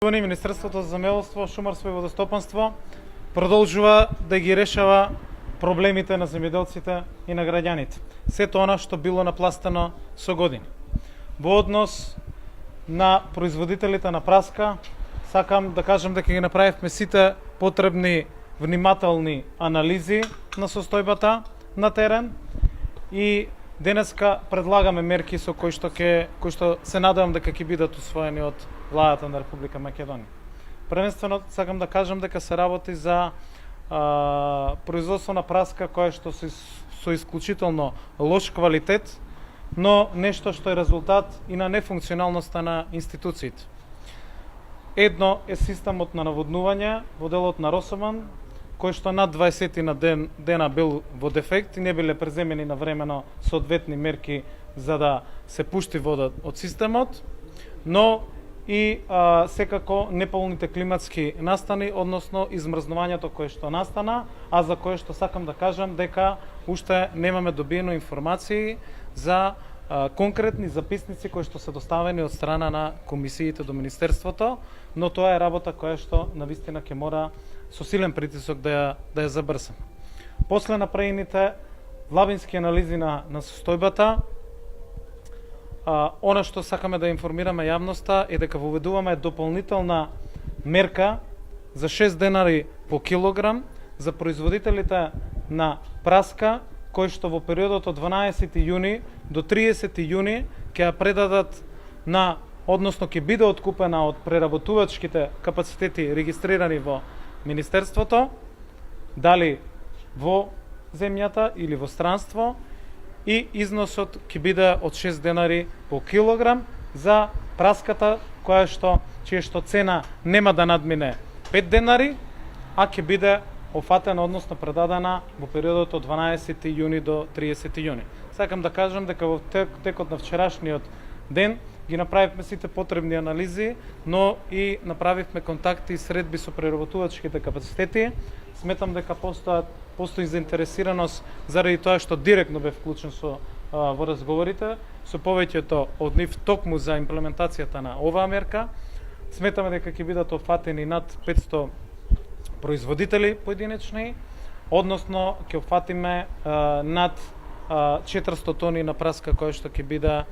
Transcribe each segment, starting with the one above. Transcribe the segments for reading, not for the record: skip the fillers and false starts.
Министерството за земјоделство, шумарство и водостопанство продолжува да ги решава проблемите на земјоделците и на граѓаните. Сето она што било напластено со години. Во однос на производителите на праска, сакам да кажам дека ги направивме сите потребни внимателни анализи на состојбата на терен и денеска предлагаме мерки со кои што се надевам дека ќе бидат усвоени од владата на Република Македонија. Првенствено сакам да кажам дека се работи за производство на праска кое што се со исклучително лош квалитет, но нешто што е резултат и на нефункционалноста на институциите. Едно е системот на наводнување во делот на Росоман, кој што над 20 на дена бил во дефект и не биле преземени навремено соодветни мерки за да се пушти вода од системот, но и секако неполните климатски настани, односно измрзнувањето кое што настана, а за кое што сакам да кажам дека уште немаме добиено информации за конкретни записници кои што се доставени од страна на комисиите до Министерството, но тоа е работа која што навистина ќе мора со силен притисок да ја забрзам. После направените влабински анализи на состојбата, она што сакаме да информираме јавноста е дека воведуваме дополнителна мерка за 6 денари по килограм за производителите на праска, кои што во периодот од 12 јуни до 30 јуни ќе ја предадат односно ќе биде откупена од преработувачките капацитети регистрирани во Министерството, дали во земјата или во странство, и износот ќе биде од 6 денари по килограм за праската чија што цена нема да надмине 5 денари, а ќе биде офатена, односно предадена во периодот од 12 јуни до 30 јуни. Сакам да кажам дека во текот на вчерашниот ден ги направивме сите потребни анализи, но и направивме контакти и средби со преработувачките капацитети. Сметам дека постои заинтересираност заради тоа што директно бе вклучен во разговорите со повеќето од нив токму за имплементацијата на оваа мерка. Сметаме дека ќе бидат опфатени над 500 производители поединечни, односно ќе опфатиме над 400 тони на праска која што ќе биде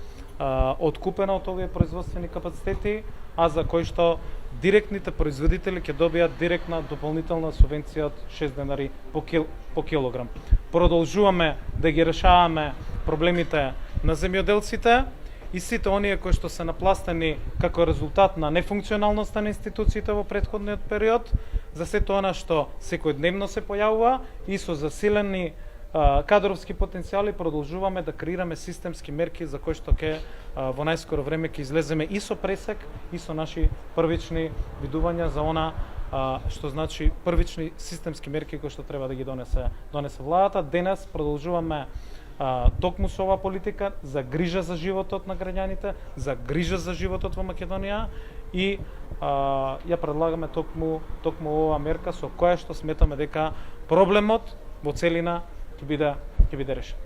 откупена од овие производствени капацитети, а за кои што директните производители ќе добијат директна дополнителна субвенција од 6 денари по килограм. Продолжуваме да ги решаваме проблемите на земјоделците и сите оние кои што се напластени како резултат на нефункционалноста на институциите во претходниот период, за сето она што секојдневно се појавува и со засилени кадровски потенцијали продолжуваме да креираме системски мерки за кои што во најскоро време ќе излеземе и со пресек и со наши првични видувања за она што значи првични системски мерки кои што треба да ги донесе владата. Денес продолжуваме токму со оваа политика за грижа за животот на граѓаните, за грижа за животот во Македонија и ја предлагаме токму оваа мерка со која што сметаме дека проблемот во целина ќе биде решен.